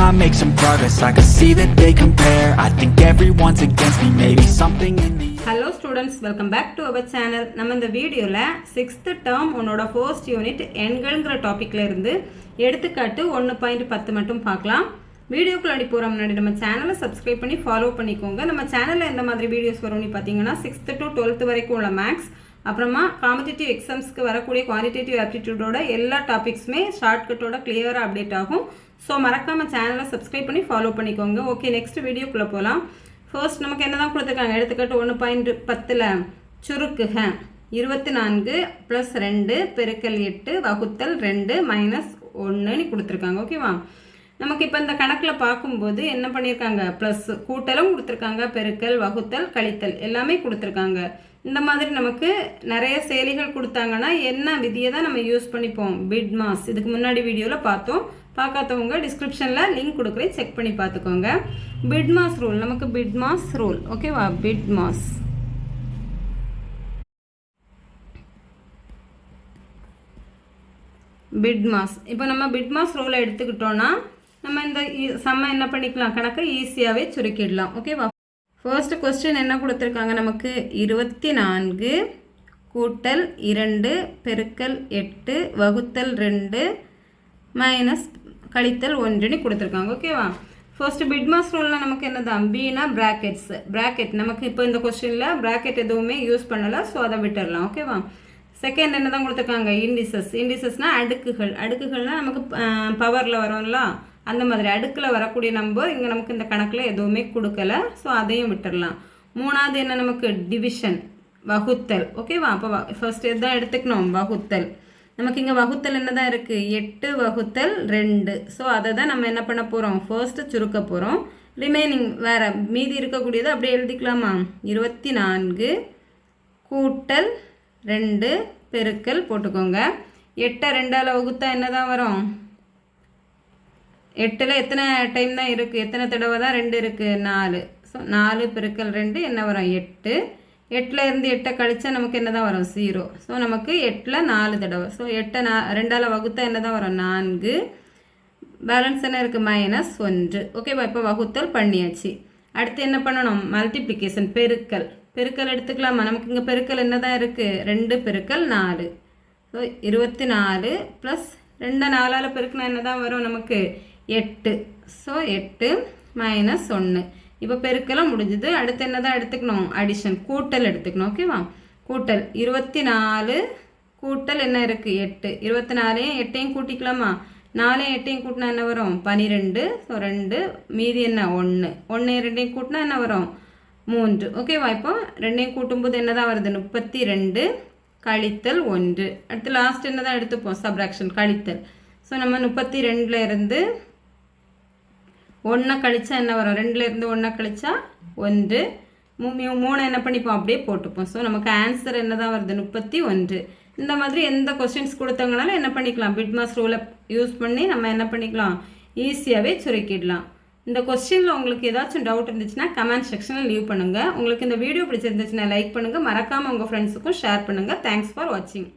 I make some progress, I can see that they compare. I think everyone's against me, maybe something in the... Hello students, welcome back to our channel. நம்ம இந்த வீடியோல 6th term உன்னோட first unit எண்கள்ங்கற டாபிக்ல இருந்து எடுத்துக்காட்டு 1.10 மட்டும் பார்க்கலாம். வீடியோக்குள்ள அடி போற முன்னாடி நம்ம சேனலை சப்ஸ்கிரைப் பண்ணி ஃபாலோ பண்ணிக்கோங்க. நம்ம சேனல்ல இந்த மாதிரி வீடியோஸ் வரும்னு பாத்தீங்கன்னா 6th to 12th வரைக்கும் உள்ள மேக்ஸ் அப்புறமா காம்படிட்டிவ் எக்ஸாம்ஸ்க்கு வரக்கூடிய குவான்டிட்டேட்டிவ் ஆப்டிட்யூடோட எல்லா டாபிக்ஸ்மே ஷார்ட்கட்டோட கிளியரா அப்டேட் ஆகும். சோ மறக்காம சேனலை சப்ஸ்கிரைப் பண்ணி ஃபாலோ பண்ணிக்கோங்க. ஓகே, நெக்ஸ்ட் வீடியோக்குள்ள போலாம். ஃபர்ஸ்ட் நமக்கு என்னதான் கொடுத்திருக்காங்க, எடுத்துக்காட்டு 1.10ல சுருக்குக 24 + 2 பெருக்கல் 8 வகுத்தல் 2 - 1 னு கொடுத்திருக்காங்க. ஓகேவா? நமக்கு இப்போ இந்த கணக்கில் பார்க்கும்போது என்ன பண்ணியிருக்காங்க, ப்ளஸ் கூட்டலும் கொடுத்துருக்காங்க, பெருக்கல் வகுத்தல் கழித்தல் எல்லாமே கொடுத்துருக்காங்க. இந்த மாதிரி நமக்கு நிறைய செயலிகள் கொடுத்தாங்கன்னா என்ன விதியை தான் நம்ம யூஸ் பண்ணிப்போம், பிட் மாஸ். இதுக்கு முன்னாடி வீடியோவில் பார்த்தோம். பார்க்காதவங்க டிஸ்கிரிப்ஷனில் லிங்க் கொடுக்குறேன், செக் பண்ணி பார்த்துக்கோங்க. பிட் மாஸ் ரூல், நமக்கு பிட் மாஸ் ரூல். ஓகேவா? Bit mass bit mass. இப்போ நம்ம பிட் மாஸ் ரூலை எடுத்துக்கிட்டோன்னா நம்ம இந்த சம்ம என்ன பண்ணிக்கலாம், கணக்கை ஈஸியாகவே சுருக்கிடலாம். ஓகேவா? ஃபர்ஸ்ட் கொஸ்டின் என்ன கொடுத்துருக்காங்க நமக்கு, 24 கூட்டல் 2 பெருக்கல் 8 வகுத்தல் 2 மைனஸ் கழித்தல் 1னு கொடுத்துருக்காங்க. ஓகேவா? ஃபர்ஸ்ட் பிட் மாஸ் ரூலில் நமக்கு என்னதான், பின்னா பிராக்கெட்ஸ், பிராக்கெட் நமக்கு இப்போ இந்த கொஸ்டினில் பிராக்கெட் எதுவுமே யூஸ் பண்ணலை, ஸோ அதை விட்டுடலாம். ஓகேவா? செகண்ட் என்ன தான் கொடுத்துருக்காங்க, இண்டிசஸ். இண்டிசஸ்னால் அடுக்குகள். அடுக்குகள்னால் நமக்கு பவரில் வரும்ல, அந்த மாதிரி அடுக்கில் வரக்கூடிய நம்பர் இங்கே நமக்கு இந்த கணக்கில் எதுவுமே கொடுக்கல, ஸோ அதையும் விட்டுடலாம். மூணாவது என்ன நமக்கு, டிவிஷன், வகுத்தல். ஓகேவா? அப்போ ஃபர்ஸ்ட் எதுதான் எடுத்துக்கணும், வகுத்தல். நமக்கு இங்கே வகுத்தல் என்ன தான் இருக்குது, 8 வகுத்தல் 2. ஸோ அதை தான் நம்ம என்ன பண்ண போகிறோம், ஃபர்ஸ்ட்டு சுருக்க போகிறோம். ரிமைனிங் வேறு மீதி இருக்கக்கூடியது அப்படியே எழுதிக்கலாமா, 24 கூட்டல் 2 பெருக்கல் போட்டுக்கோங்க. 8 2ஆல் வகுத்தா என்ன தான் வரும், 8ல் எத்தனை டைம் தான் இருக்குது, எத்தனை தடவை தான் 2 இருக்குது, 4. ஸோ 4 பெருக்கல் 2 என்ன வரும், 8. 8ல் இருந்து 8 கழிச்சா நமக்கு என்ன தான் வரும், 0. ஸோ நமக்கு 8ல் 4 தடவை. ஸோ 8 2ஆல் வகுத்தா என்ன தான் வரும், 4. பேலன்ஸ் என்ன இருக்குது, -1. ஓகேவா? இப்போ வகுத்தல் பண்ணியாச்சு. அடுத்து என்ன பண்ணணும், மல்டிப்ளிகேஷன், பெருக்கல். பெருக்கல் எடுத்துக்கலாமா, நமக்கு இங்கே பெருக்கல் என்ன தான் இருக்குது, 2 பெருக்கல் 4. ஸோ 24 ப்ளஸ் 2 4ஆல் பெருக்கினா என்ன தான் வரும் நமக்கு, 8. ஸோ 8 - 1. இப்போ பெருக்கெல்லாம் முடிஞ்சுது. அடுத்து என்ன தான் எடுத்துக்கணும், அடிஷன், கூட்டல் எடுத்துக்கணும். ஓகேவா? கூட்டல் 24 கூட்டல் என்ன இருக்குது, 8. 24ஐயும் 8ஐயும் கூட்டிக்கலாமா, 4ஐயும் 8ஐயும் கூட்டினா என்ன வரும், 12. ஸோ 2 மீதி என்ன, 1. 1ஐயும் 2ஐயும் கூட்டினா என்ன வரும், 3. ஓகேவா? இப்போ 2ஐயும் கூட்டும்போது என்ன தான் வருது, 32 கழித்தல் 1. அடுத்து லாஸ்ட் என்ன தான் எடுத்துப்போம், சப்ராக்ஷன், கழித்தல். ஸோ நம்ம 32ல் இருந்து 1 கழிச்சா என்ன வரும், 2ல் இருந்து 1 கழிச்சா 1. 3 என்ன பண்ணிப்போம், அப்படியே போட்டுப்போம். ஸோ நமக்கு ஆன்சர் என்ன தான் வருது, 31. இந்த மாதிரி எந்த கொஸ்டின்ஸ் கொடுத்தவங்கனாலும் என்ன பண்ணிக்கலாம், பிட் மாஸ் ரூலை யூஸ் பண்ணி நம்ம என்ன பண்ணிக்கலாம், ஈஸியாகவே சுருக்கிடலாம். இந்த கொஸ்டினில் உங்களுக்கு ஏதாச்சும் டவுட் இருந்துச்சுன்னா கமெண்ட் செக்ஷனில் லீவ் பண்ணுங்கள். உங்களுக்கு இந்த வீடியோ பிடிச்சிருந்துச்சுன்னா லைக் பண்ணுங்கள், மறக்காமல் உங்கள் ஃப்ரெண்ட்ஸுக்கும் ஷேர் பண்ணுங்கள். தேங்க்ஸ் ஃபார் வாட்சிங்.